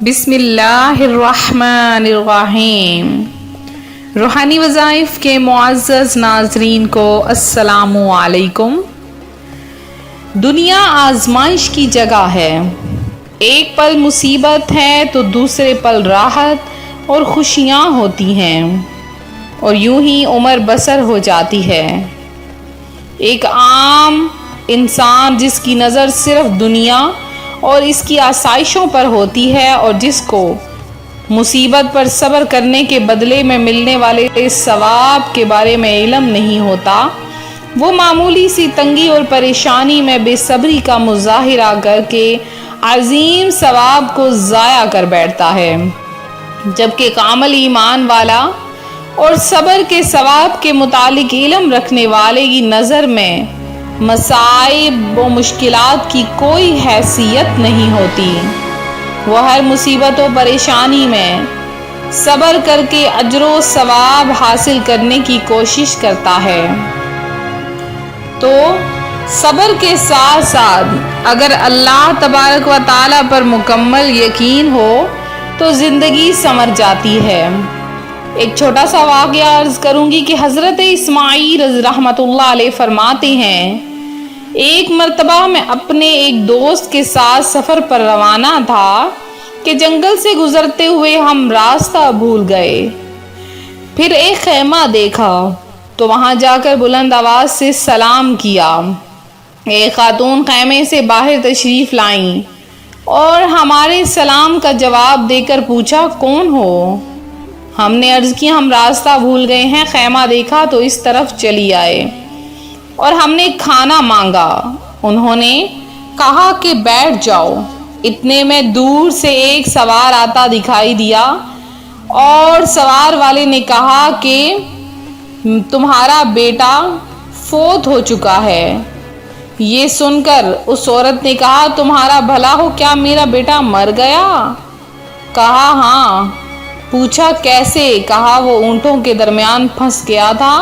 بسم اللہ الرحمن الرحیم۔ روحانی وظائف کے معزز ناظرین کو السلام علیکم۔ دنیا آزمائش کی جگہ ہے، ایک پل مصیبت ہے تو دوسرے پل راحت اور خوشیاں ہوتی ہیں، اور یوں ہی عمر بسر ہو جاتی ہے۔ ایک عام انسان جس کی نظر صرف دنیا اور اس کی آسائشوں پر ہوتی ہے اور جس کو مصیبت پر صبر کرنے کے بدلے میں ملنے والے ثواب کے بارے میں علم نہیں ہوتا، وہ معمولی سی تنگی اور پریشانی میں بے صبری کا مظاہرہ کر کے عظیم ثواب کو ضائع کر بیٹھتا ہے، جبکہ کامل ایمان والا اور صبر کے ثواب کے متعلق علم رکھنے والے کی نظر میں مصائب و مشکلات کی کوئی حیثیت نہیں ہوتی۔ وہ ہر مصیبت و پریشانی میں صبر کر کے اجر و ثواب حاصل کرنے کی کوشش کرتا ہے۔ تو صبر کے ساتھ ساتھ اگر اللہ تبارک و تعالی پر مکمل یقین ہو تو زندگی سنور جاتی ہے۔ ایک چھوٹا سا واقعہ عرض کروں گی کہ حضرت اسماعیل رحمۃ اللہ علیہ فرماتے ہیں، ایک مرتبہ میں اپنے ایک دوست کے ساتھ سفر پر روانہ تھا کہ جنگل سے گزرتے ہوئے ہم راستہ بھول گئے۔ پھر ایک خیمہ دیکھا تو وہاں جا کر بلند آواز سے سلام کیا۔ ایک خاتون خیمے سے باہر تشریف لائیں اور ہمارے سلام کا جواب دے کر پوچھا، کون ہو؟ ہم نے عرض کی، ہم راستہ بھول گئے ہیں، خیمہ دیکھا تو اس طرف چلی آئے اور ہم نے کھانا مانگا۔ انہوں نے کہا کہ بیٹھ جاؤ۔ اتنے میں دور سے ایک سوار آتا دکھائی دیا اور سوار والے نے کہا کہ تمہارا بیٹا فوت ہو چکا ہے۔ یہ سن کر اس عورت نے کہا، تمہارا بھلا ہو، کیا میرا بیٹا مر گیا؟ کہا ہاں۔ پوچھا کیسے؟ کہا وہ اونٹوں کے درمیان پھنس گیا تھا،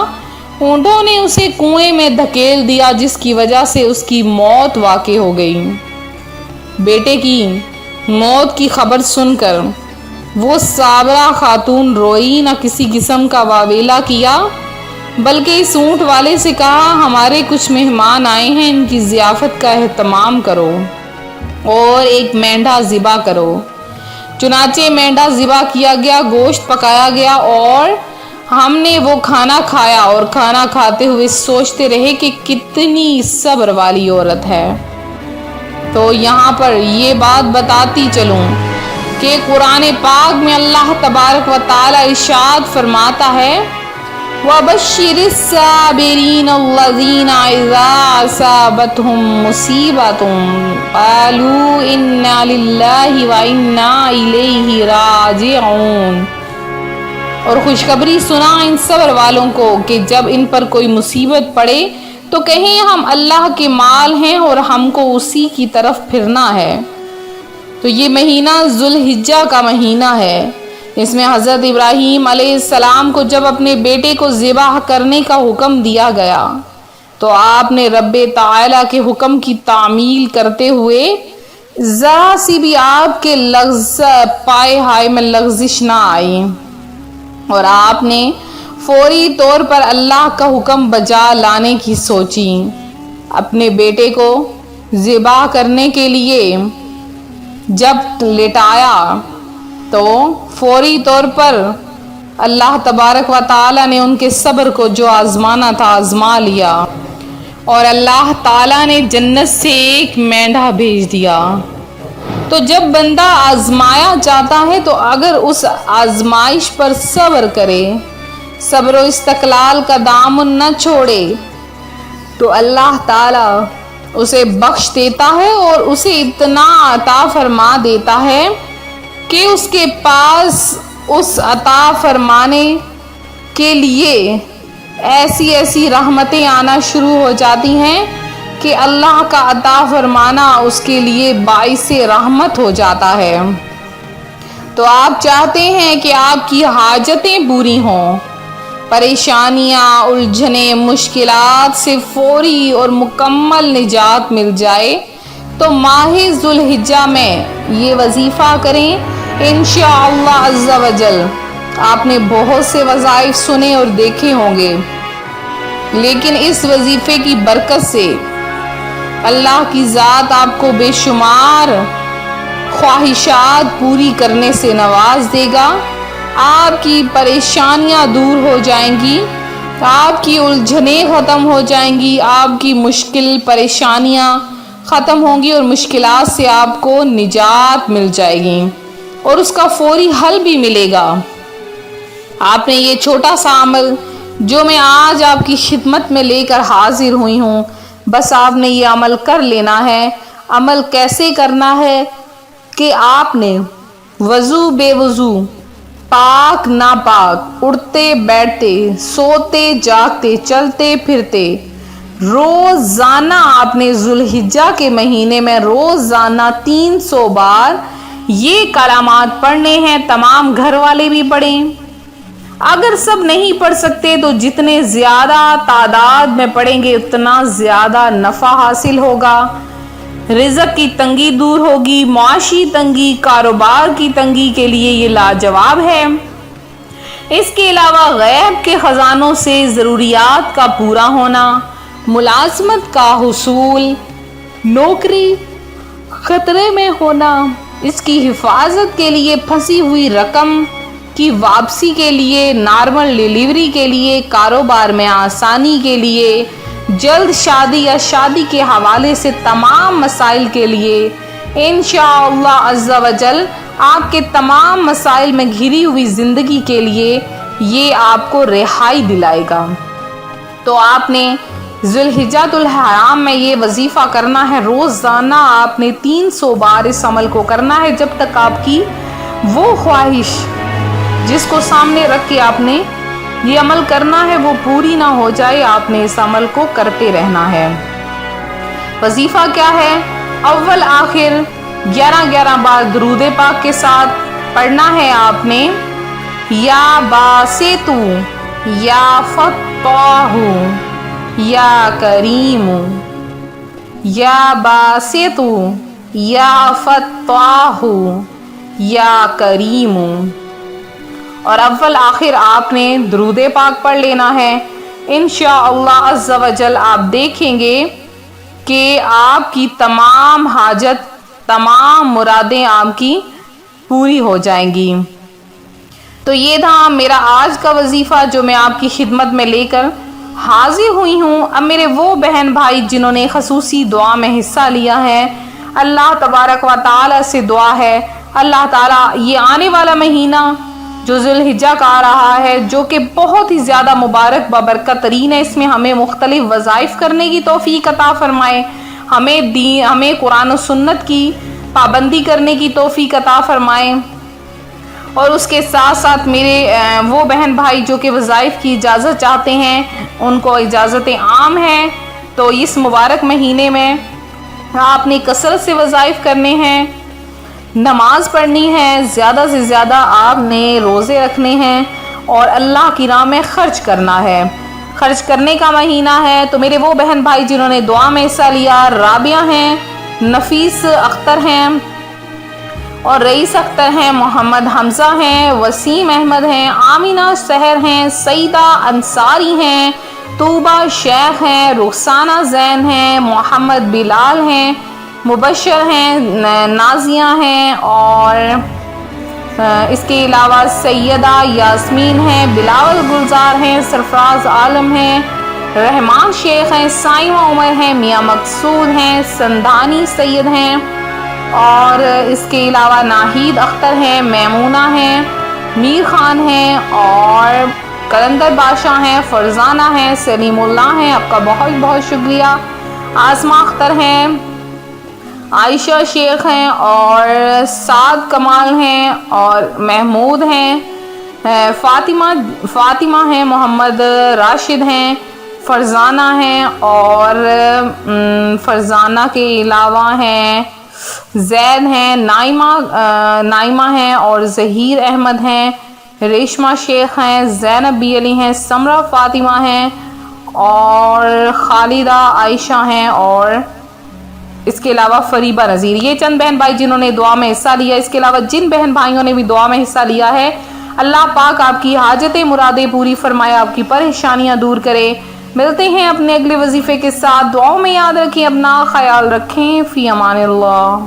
اونٹوں نے اسے کنویں میں دھکیل دیا جس کی وجہ سے اس کی موت واقع ہو گئی۔ بیٹے کی موت کی خبر سن کر وہ صابرہ خاتون روئی، نہ کسی قسم کا واویلا کیا، بلکہ اس اونٹ والے سے کہا، ہمارے کچھ مہمان آئے ہیں، ان کی ضیافت کا اہتمام کرو اور ایک مینڈھا ذبح کرو۔ چنانچہ مینڈھا ذبح کیا گیا، گوشت پکایا گیا اور ہم نے وہ کھانا کھایا اور کھانا کھاتے ہوئے سوچتے رہے کہ کتنی صبر والی عورت ہے۔ تو یہاں پر یہ بات بتاتی چلوں کہ قرآن پاک میں اللہ تبارک و تعالی ارشاد فرماتا ہے، وَبَشِّرِ الصَّابِرِينَ الَّذِينَ إِذَا أَصَابَتْهُم مُّصِيبَةٌ قَالُوا إِنَّا لِلَّهِ وَإِنَّا إِلَيْهِ رَاجِعُونَ۔ اور خوشخبری سنا ان صبر والوں کو کہ جب ان پر کوئی مصیبت پڑے تو کہیں ہم اللہ کے مال ہیں اور ہم کو اسی کی طرف پھرنا ہے۔ تو یہ مہینہ ذوالحجہ کا مہینہ ہے، اس میں حضرت ابراہیم علیہ السلام کو جب اپنے بیٹے کو ذبح کرنے کا حکم دیا گیا تو آپ نے رب تعالی کے حکم کی تعمیل کرتے ہوئے ذرا سی بھی آپ کے پائے ہائے میں لغزش نہ آئی، اور آپ نے فوری طور پر اللہ کا حکم بجا لانے کی سوچی۔ اپنے بیٹے کو ذبح کرنے کے لیے جب لٹایا تو فوری طور پر اللہ تبارک و تعالی نے ان کے صبر کو جو آزمانا تھا آزما لیا، اور اللہ تعالی نے جنت سے ایک مینڈھا بھیج دیا۔ تو جب بندہ آزمایا جاتا ہے تو اگر اس آزمائش پر صبر کرے، صبر و استقلال کا دامن نہ چھوڑے، تو اللہ تعالی اسے بخش دیتا ہے اور اسے اتنا عطا فرما دیتا ہے کہ اس کے پاس اس عطا فرمانے کے لیے ایسی ایسی رحمتیں آنا شروع ہو جاتی ہیں کہ اللہ کا عطا فرمانا اس کے لیے باعث رحمت ہو جاتا ہے۔ تو آپ چاہتے ہیں کہ آپ کی حاجتیں پوری ہوں، پریشانیاں، الجھنیں، مشکلات سے فوری اور مکمل نجات مل جائے، تو ماہ ذوالحجہ میں یہ وظیفہ کریں، انشاءاللہ عز و جل آپ نے بہت سے وظائف سنے اور دیکھے ہوں گے، لیکن اس وظیفے کی برکت سے اللہ کی ذات آپ کو بے شمار خواہشات پوری کرنے سے نواز دے گا۔ آپ کی پریشانیاں دور ہو جائیں گی، آپ کی الجھنیں ختم ہو جائیں گی، آپ کی مشکل پریشانیاں ختم ہوں گی اور مشکلات سے آپ کو نجات مل جائے گی اور اس کا فوری حل بھی ملے گا۔ آپ نے یہ چھوٹا سا عمل جو میں آج آپ کی خدمت میں لے کر حاضر ہوئی ہوں، بس آپ نے یہ عمل کر لینا ہے۔ عمل کیسے کرنا ہے کہ آپ نے وضو بے وضو، پاک ناپاک، اٹھتے بیٹھتے، سوتے جاگتے، چلتے پھرتے، روزانہ آپ نے ذوالحجہ کے مہینے میں روزانہ 300 بار یہ کلمات پڑھنے ہیں۔ تمام گھر والے بھی پڑھیں، اگر سب نہیں پڑھ سکتے تو جتنے زیادہ تعداد میں پڑھیں گے اتنا زیادہ نفع حاصل ہوگا، رزق کی تنگی دور ہوگی، معاشی تنگی، کاروبار کی تنگی کے لیے یہ لاجواب ہے۔ اس کے علاوہ غیب کے خزانوں سے ضروریات کا پورا ہونا، ملازمت کا حصول، نوکری خطرے میں ہونا، اس کی حفاظت کے لیے پھنسی ہوئی رقم کی واپسی کے لیے، نارمل ڈیلیوری کے لیے، کاروبار میں آسانی کے لیے، جلد شادی یا شادی کے حوالے سے تمام مسائل کے لیے انشاءاللہ عز و جل آپ کے تمام مسائل میں گھری ہوئی زندگی کے لیے یہ آپ کو رہائی دلائے گا۔ تو آپ نے ذوالحجۃ الحرام میں یہ وظیفہ کرنا ہے، روزانہ آپ نے 300 بار اس عمل کو کرنا ہے، جب تک آپ کی وہ خواہش جس کو سامنے رکھ کے آپ نے یہ عمل کرنا ہے وہ پوری نہ ہو جائے۔ آپ نے اس عمل کو کرتے رہنا ہے۔ وظیفہ کیا ہے؟ اول آخر 11 بار درود پاک کے ساتھ پڑھنا ہے آپ نے۔ یا باسطو یا فتاح یا کریم، یا باسطو یا فتاح یا کریم، اور اول آخر آپ نے درود پاک پڑھ لینا ہے۔ انشاءاللہ عز و جل آپ دیکھیں گے کہ آپ کی تمام حاجت، تمام مرادیں آپ کی پوری ہو جائیں گی۔ تو یہ تھا میرا آج کا وظیفہ جو میں آپ کی خدمت میں لے کر حاضر ہوئی ہوں۔ اب میرے وہ بہن بھائی جنہوں نے خصوصی دعا میں حصہ لیا ہے، اللہ تبارک و تعالی سے دعا ہے اللہ تعالیٰ یہ آنے والا مہینہ جو ذوالحجہ کا آ رہا ہے، جو کہ بہت ہی زیادہ مبارک بابرکت ترین ہے، اس میں ہمیں مختلف وظائف کرنے کی توفیق عطا فرمائے، ہمیں قرآن و سنت کی پابندی کرنے کی توفیق عطا فرمائے، اور اس کے ساتھ ساتھ میرے وہ بہن بھائی جو کہ وظائف کی اجازت چاہتے ہیں ان کو اجازت عام ہے۔ تو اس مبارک مہینے میں آپ نے کثرت سے وظائف کرنے ہیں، نماز پڑھنی ہے، زیادہ سے زیادہ آپ نے روزے رکھنے ہیں اور اللہ کی راہ میں خرچ کرنا ہے۔ خرچ کرنے کا مہینہ ہے۔ تو میرے وہ بہن بھائی جنہوں نے دعا میں حصہ لیا، رابعہ ہیں، نفیس اختر ہیں اور رئیس اختر ہیں، محمد حمزہ ہیں، وسیم احمد ہیں، آمینہ سحر ہیں، سعیدہ انصاری ہیں، طوبہ شیخ ہیں، رخسانہ زین ہیں، محمد بلال ہیں، مبشر ہیں، نازیہ ہیں، اور اس کے علاوہ سیدہ یاسمین ہیں، بلاول گلزار ہیں، سرفراز عالم ہیں، رحمان شیخ ہیں، سائمہ عمر ہیں، میاں مقصود ہیں، سندھانی سید ہیں، اور اس کے علاوہ ناہید اختر ہیں، میمونہ ہیں، میر خان ہیں، اور کلندر بادشاہ ہیں، فرزانہ ہیں، سلیم اللہ ہیں، آپ کا بہت بہت شکریہ، آسما اختر ہیں، عائشہ شیخ ہیں، اور سعد کمال ہیں، اور محمود ہیں، فاطمہ ہیں، محمد راشد ہیں، فرزانہ ہیں، اور فرزانہ کے علاوہ ہیں زید ہیں، نائمہ ہیں، اور ظہیر احمد ہیں، ریشمہ شیخ ہیں، زینب بی علی ہیں، سمرہ فاطمہ ہیں، اور خالدہ عائشہ ہیں، اور اس کے علاوہ فریبہ نذیر، یہ چند بہن بھائی جنہوں نے دعا میں حصہ لیا۔ اس کے علاوہ جن بہن بھائیوں نے بھی دعا میں حصہ لیا ہے، اللہ پاک آپ کی حاجتیں مرادیں پوری فرمائے، آپ کی پریشانیاں دور کرے۔ ملتے ہیں اپنے اگلے وظیفے کے ساتھ، دعاؤں میں یاد رکھیں، اپنا خیال رکھیں، فی امان اللہ۔